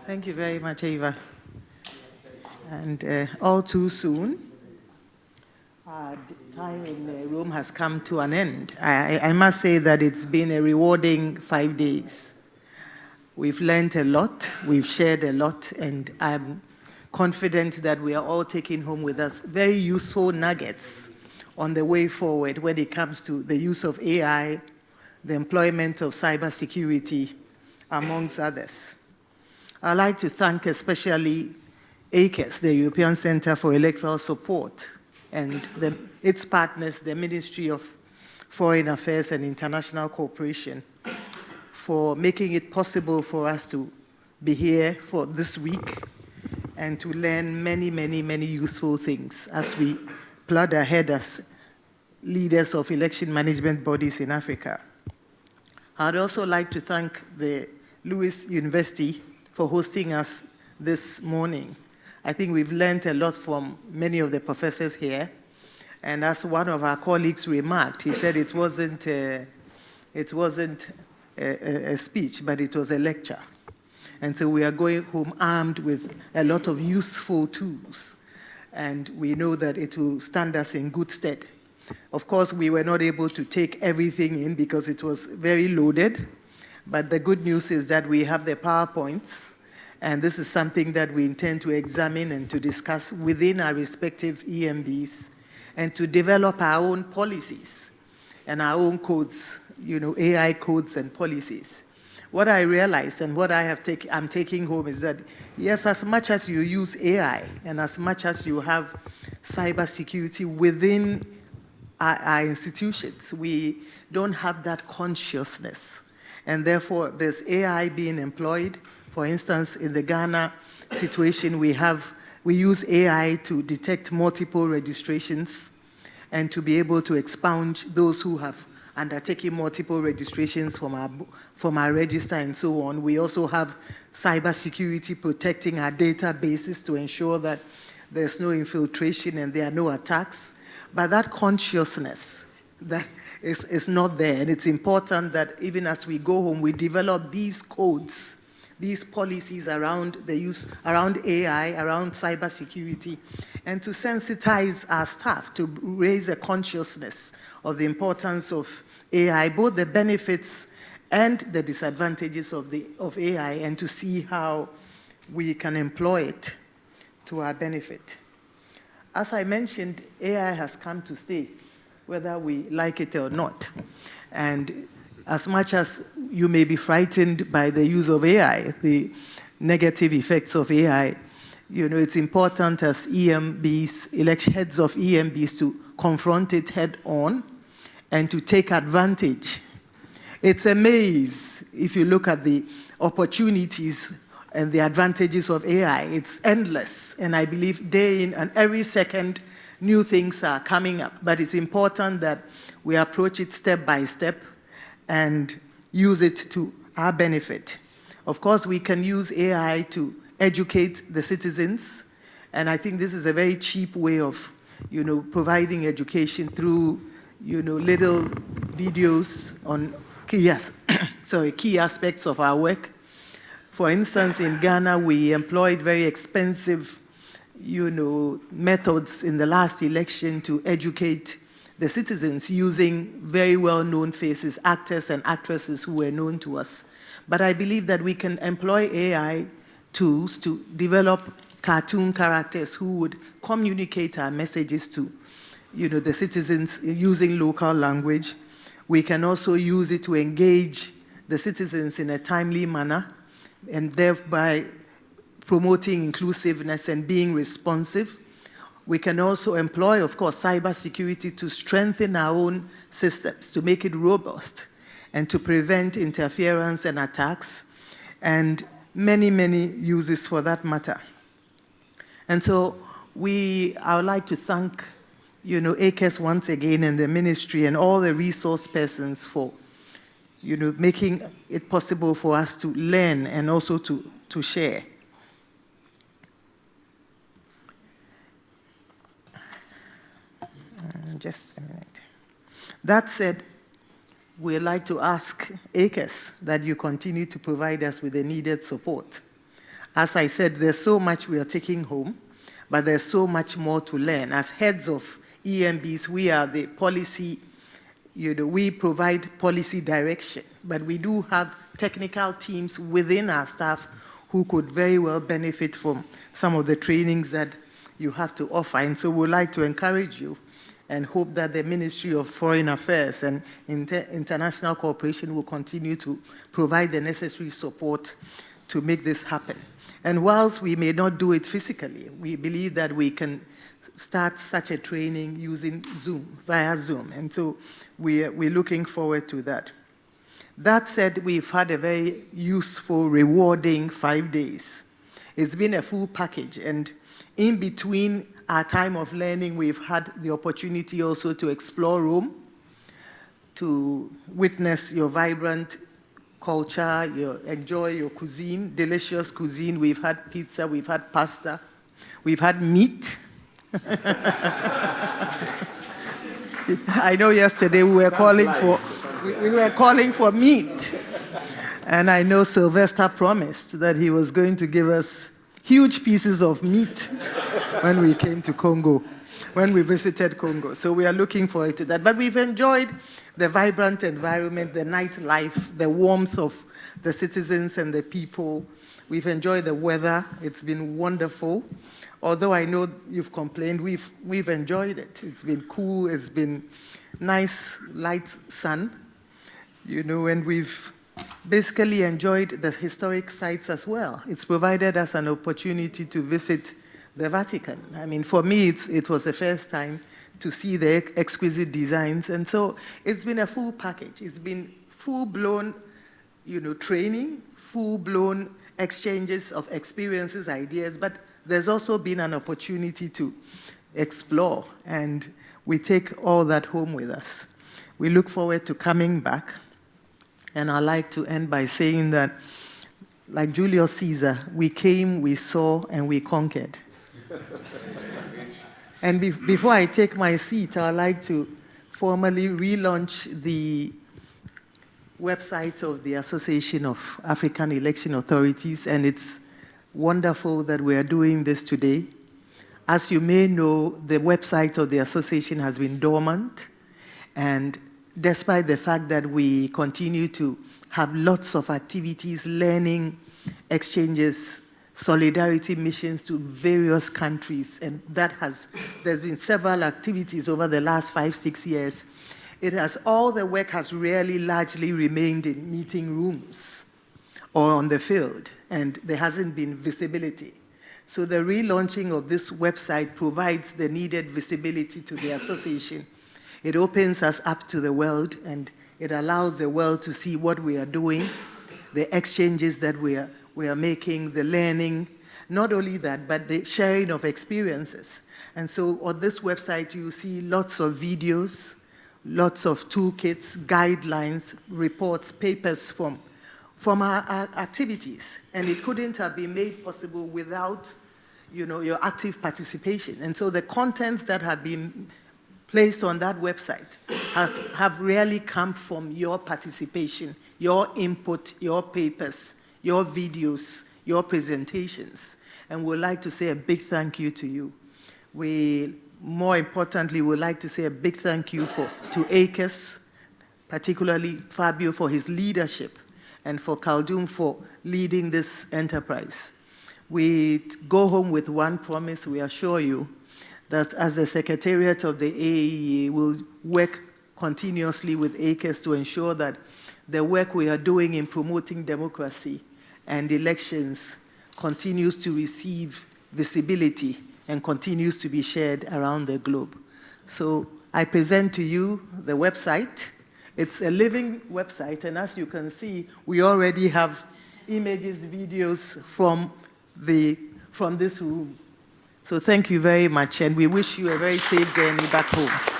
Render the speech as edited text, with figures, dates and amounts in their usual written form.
Thank you very much, Eva. And all too soon, our time in the room has come to an end. I must say that it's been a rewarding 5 days. We've learned a lot, we've shared a lot, and I'm confident that we are all taking home with us very useful nuggets on the way forward when it comes to the use of AI, the employment of cybersecurity, amongst others. I'd like to thank especially ACES, the European Center for Electoral Support, and its partners, the Ministry of Foreign Affairs and International Cooperation, for making it possible for us to be here for this week and to learn many, many, many useful things as we plod ahead as leaders of election management bodies in Africa. I'd also like to thank the Lewis University for hosting us this morning. I think we've learned a lot from many of the professors here. And as one of our colleagues remarked, he said it wasn't a speech, but it was a lecture. And so we are going home armed with a lot of useful tools. And we know that it will stand us in good stead. Of course, we were not able to take everything in because it was very loaded. But the good news is that we have the PowerPoints, and this is something that we intend to examine and to discuss within our respective EMBs, and to develop our own policies and our own codes, AI codes and policies. What I realized and what I'm taking home is that, yes, as much as you use AI and as much as you have cybersecurity within our institutions, we don't have that consciousness. And therefore, there's AI being employed. For instance, in the Ghana situation, we use AI to detect multiple registrations and to be able to expunge those who have undertaken multiple registrations from our register and so on. We also have cybersecurity protecting our databases to ensure that there's no infiltration and there are no attacks. But that consciousness that is not there. And it's important that even as we go home, we develop these codes, these policies around the use, around AI, around cybersecurity, and to sensitize our staff to raise a consciousness of the importance of AI, both the benefits and the disadvantages of AI, and to see how we can employ it to our benefit. As I mentioned, AI has come to stay, whether we like it or not. And as much as you may be frightened by the use of AI, the negative effects of AI, it's important as EMBs, heads of EMBs, to confront it head on and to take advantage. It's a maze if you look at the opportunities and the advantages of AI. It's endless, and I believe day in and every second, new things are coming up. But it's important that we approach it step by step and use it to our benefit. Of course, we can use AI to educate the citizens, and I think this is a very cheap way of, providing education through, little videos on key aspects of our work. For instance, in Ghana, we employed very expensive, methods in the last election to educate the citizens using very well-known faces, actors and actresses who were known to us. But I believe that we can employ AI tools to develop cartoon characters who would communicate our messages to, the citizens using local language. We can also use it to engage the citizens in a timely manner, and thereby promoting inclusiveness and being responsive. We can also employ, of course, cybersecurity to strengthen our own systems, to make it robust, and to prevent interference and attacks, and many, many uses for that matter. And so I would like to thank, ACES once again, and the ministry and all the resource persons for, making it possible for us to learn and also to share. Just a minute. That said, we'd like to ask ACES that you continue to provide us with the needed support. As I said, there's so much we are taking home, but there's so much more to learn. As heads of EMBs, we are the policy, we provide policy direction, but we do have technical teams within our staff who could very well benefit from some of the trainings that you have to offer. And so we'd like to encourage you and hope that the Ministry of Foreign Affairs and International Cooperation will continue to provide the necessary support to make this happen. And whilst we may not do it physically, we believe that we can start such a training using via Zoom. And so we're looking forward to that. That said, we've had a very useful, rewarding 5 days. It's been a full package. And in between our time of learning, we've had the opportunity also to explore Rome, to witness your vibrant culture, enjoy your cuisine, delicious cuisine. We've had pizza, we've had pasta, we've had meat. I know yesterday we were calling for meat. And I know Sylvester promised that he was going to give us huge pieces of meat when we came to Congo, when we visited Congo. So we are looking forward to that. But we've enjoyed the vibrant environment, the nightlife, the warmth of the citizens and the people. We've enjoyed the weather. It's been wonderful. Although I know you've complained, we've enjoyed it. It's been cool. It's been nice, light sun, and we've basically enjoyed the historic sites as well. It's provided us an opportunity to visit the Vatican. I mean, for me, it was the first time to see the exquisite designs. And so it's been a full package. It's been full-blown, training, full-blown exchanges of experiences, ideas, but there's also been an opportunity to explore, and we take all that home with us. We look forward to coming back, and I'd like to end by saying that, like Julius Caesar, we came, we saw, and we conquered. And before I take my seat, I'd like to formally relaunch the website of the Association of African Election Authorities, and it's wonderful that we are doing this today. As you may know, the website of the association has been dormant, and despite the fact that we continue to have lots of activities, learning, exchanges, solidarity missions to various countries, and there's been several activities over the last 5-6 years. All the work has really largely remained in meeting rooms or on the field, and there hasn't been visibility. So the relaunching of this website provides the needed visibility to the association. It opens us up to the world, and it allows the world to see what we are doing, the exchanges that we are making, the learning, not only that, but the sharing of experiences. And so on this website, you see lots of videos, lots of toolkits, guidelines, reports, papers from our activities. And it couldn't have been made possible without your active participation. And so the contents that have been placed on that website have really come from your participation, your input, your papers, your videos, your presentations. And we'd like to say a big thank you to you. More importantly, we'd like to say a big thank you to ACAS, particularly Fabio for his leadership, and for Khaldun for leading this enterprise. We go home with one promise. We assure you that as the Secretariat of the AAEA, will work continuously with ACAS to ensure that the work we are doing in promoting democracy and elections continues to receive visibility and continues to be shared around the globe. So I present to you the website. It's a living website, and as you can see, we already have images, videos from this room. So thank you very much, and we wish you a very safe journey back home.